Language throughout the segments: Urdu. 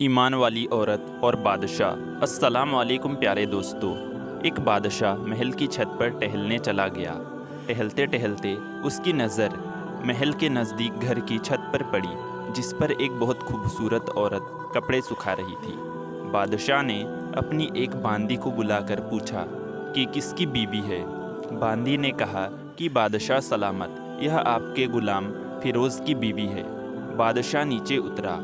ایمان والی عورت اور بادشاہ۔ السلام علیکم پیارے دوستو۔ ایک بادشاہ محل کی چھت پر ٹہلنے چلا گیا۔ ٹہلتے ٹہلتے اس کی نظر محل کے نزدیک گھر کی چھت پر پڑی، جس پر ایک بہت خوبصورت عورت کپڑے سکھا رہی تھی۔ بادشاہ نے اپنی ایک باندی کو بلا کر پوچھا کہ کس کی بیوی ہے۔ باندی نے کہا کہ بادشاہ سلامت، یہ آپ کے غلام فیروز کی بیوی ہے۔ بادشاہ نیچے اترا۔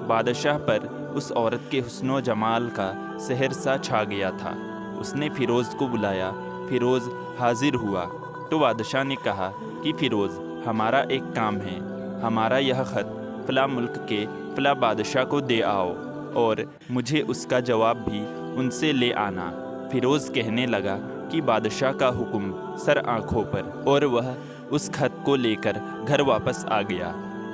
بادشاہ پر اس عورت کے حسن و جمال کا سحر سا چھا گیا تھا۔ اس نے فیروز کو بلایا۔ فیروز حاضر ہوا تو بادشاہ نے کہا کہ فیروز، ہمارا ایک کام ہے۔ ہمارا یہ خط فلاں ملک کے فلاں بادشاہ کو دے آؤ اور مجھے اس کا جواب بھی ان سے لے آنا۔ فیروز کہنے لگا کہ بادشاہ کا حکم سر آنکھوں پر، اور وہ اس خط کو لے کر گھر واپس آ گیا۔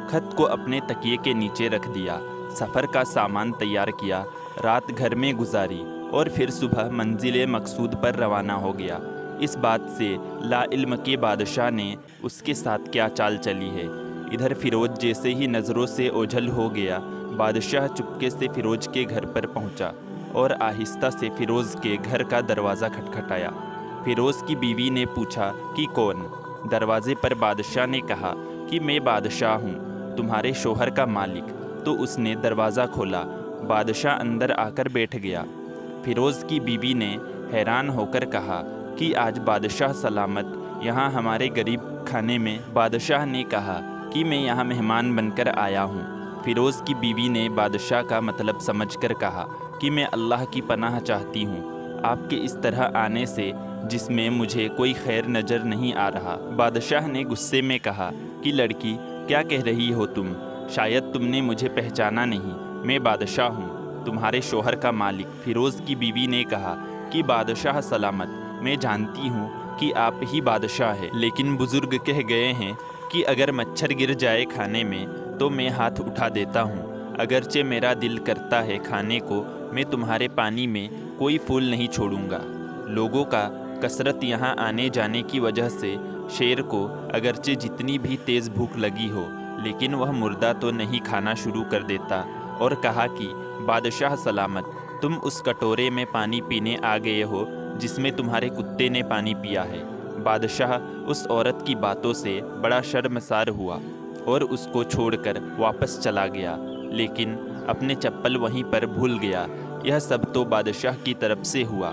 خط کو اپنے تکیے کے نیچے رکھ دیا، سفر کا سامان تیار کیا، رات گھر میں گزاری اور پھر صبح منزل مقصود پر روانہ ہو گیا۔ اس بات سے لا علم کے بادشاہ نے اس کے ساتھ کیا چال چلی ہے۔ ادھر فیروز جیسے ہی نظروں سے اوجھل ہو گیا، بادشاہ چپکے سے فیروز کے گھر پر پہنچا اور آہستہ سے فیروز کے گھر کا دروازہ کھٹکھٹایا۔ فیروز کی بیوی نے پوچھا کہ کون؟ دروازے پر بادشاہ نے کہا کہ میں بادشاہ ہوں، تمہارے شوہر کا مالک۔ تو اس نے دروازہ کھولا۔ بادشاہ اندر آ کر بیٹھ گیا۔ فیروز کی بیوی نے حیران ہو کر کہا کہ آج بادشاہ سلامت یہاں ہمارے غریب کھانے میں۔ بادشاہ نے کہا کہ میں یہاں مہمان بن کر آیا ہوں۔ فیروز کی بیوی نے بادشاہ کا مطلب سمجھ کر کہا کہ میں اللہ کی پناہ چاہتی ہوں آپ کے اس طرح آنے سے، جس میں مجھے کوئی خیر نظر نہیں آ رہا۔ بادشاہ نے غصے میں کہا کہ لڑکی، کیا کہہ رہی ہو تم؟ شاید تم نے مجھے پہچانا نہیں۔ میں بادشاہ ہوں، تمہارے شوہر کا مالک۔ فیروز کی بیوی نے کہا کہ بادشاہ سلامت، میں جانتی ہوں کہ آپ ہی بادشاہ ہیں، لیکن بزرگ کہہ گئے ہیں کہ اگر مچھر گر جائے کھانے میں تو میں ہاتھ اٹھا دیتا ہوں۔ اگرچہ میرا دل کرتا ہے کھانے کو، میں تمہارے پانی میں کوئی پھول نہیں چھوڑوں گا۔ لوگوں کا کثرت یہاں آنے جانے کی وجہ سے شیر کو اگرچہ جتنی بھی تیز بھوک لگی ہو، لیکن وہ مردہ تو نہیں کھانا شروع کر دیتا، اور کہا کہ بادشاہ سلامت، تم اس کٹورے میں پانی پینے آ گئے ہو جس میں تمہارے کتے نے پانی پیا ہے۔ بادشاہ اس عورت کی باتوں سے بڑا شرمسار ہوا اور اس کو چھوڑ کر واپس چلا گیا، لیکن اپنے چپل وہیں پر بھول گیا۔ یہ سب تو بادشاہ کی طرف سے ہوا۔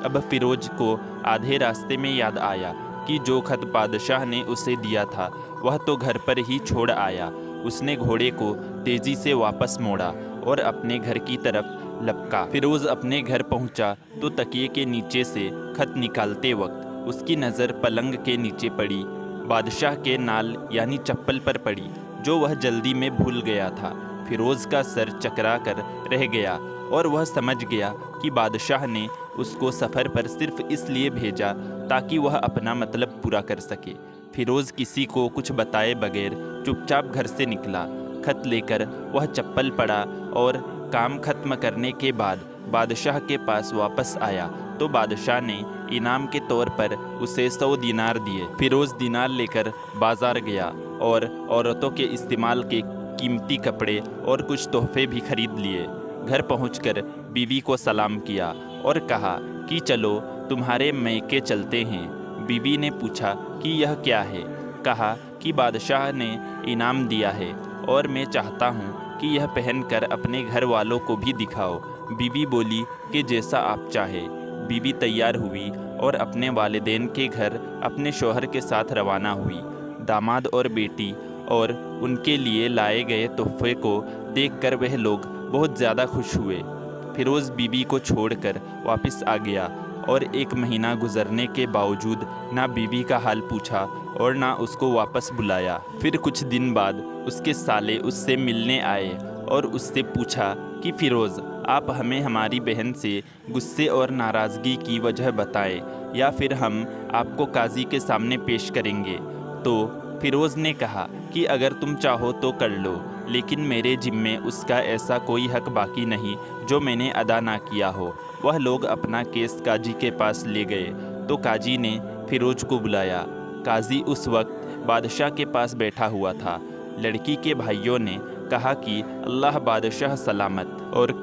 اب فیروز کو آدھے راستے میں یاد آیا کہ جو خط بادشاہ نے اسے دیا تھا وہ تو گھر پر ہی چھوڑ آیا۔ اس نے گھوڑے کو تیزی سے واپس موڑا اور اپنے گھر کی طرف لپکا۔ فیروز اپنے گھر پہنچا تو تکیے کے نیچے سے خط نکالتے وقت اس کی نظر پلنگ کے نیچے پڑی، بادشاہ کے نال یعنی چپل پر پڑی، جو وہ جلدی میں بھول گیا تھا۔ فیروز کا سر چکرا کر رہ گیا اور وہ سمجھ گیا کہ بادشاہ نے اس کو سفر پر صرف اس لیے بھیجا تاکہ وہ اپنا مطلب پورا کر سکے۔ فیروز کسی کو کچھ بتائے بغیر چپ چاپ گھر سے نکلا۔ خط لے کر وہ چپل پڑا اور کام ختم کرنے کے بعد بادشاہ کے پاس واپس آیا تو بادشاہ نے انعام کے طور پر اسے 100 دینار دیے۔ فیروز دینار لے کر بازار گیا اور عورتوں کے استعمال کے قیمتی کپڑے اور کچھ تحفے بھی خرید لیے۔ گھر پہنچ کر بیوی کو سلام کیا اور کہا کہ چلو تمہارے میکے چلتے ہیں۔ بیوی نے پوچھا کہ یہ کیا ہے؟ کہا کہ بادشاہ نے انعام دیا ہے اور میں چاہتا ہوں کہ یہ پہن کر اپنے گھر والوں کو بھی دکھاؤ۔ بیوی بولی کہ جیسا آپ چاہے۔ بیوی تیار ہوئی اور اپنے والدین کے گھر اپنے شوہر کے ساتھ روانہ ہوئی۔ داماد اور بیٹی اور ان کے لیے لائے گئے تحفے کو دیکھ کر وہ لوگ بہت زیادہ خوش ہوئے۔ فیروز بیوی کو چھوڑ کر واپس آ گیا اور 1 مہینہ گزرنے کے باوجود نہ بیوی کا حال پوچھا اور نہ اس کو واپس بلایا۔ پھر کچھ دن بعد اس کے سالے اس سے ملنے آئے اور اس سے پوچھا کہ فیروز، آپ ہمیں ہماری بہن سے غصے اور ناراضگی کی وجہ بتائیں یا پھر ہم آپ کو قاضی کے سامنے پیش کریں گے۔ تو فیروز نے کہا کہ اگر تم چاہو تو کر لو، لیکن میرے ذمے اس کا ایسا کوئی حق باقی نہیں جو میں نے ادا نہ کیا ہو۔ وہ لوگ اپنا کیس قاضی کے پاس لے گئے تو قاضی نے فیروز کو بلایا۔ قاضی اس وقت بادشاہ کے پاس بیٹھا ہوا تھا۔ لڑکی کے بھائیوں نے کہا کہ اللہ بادشاہ سلامت، اور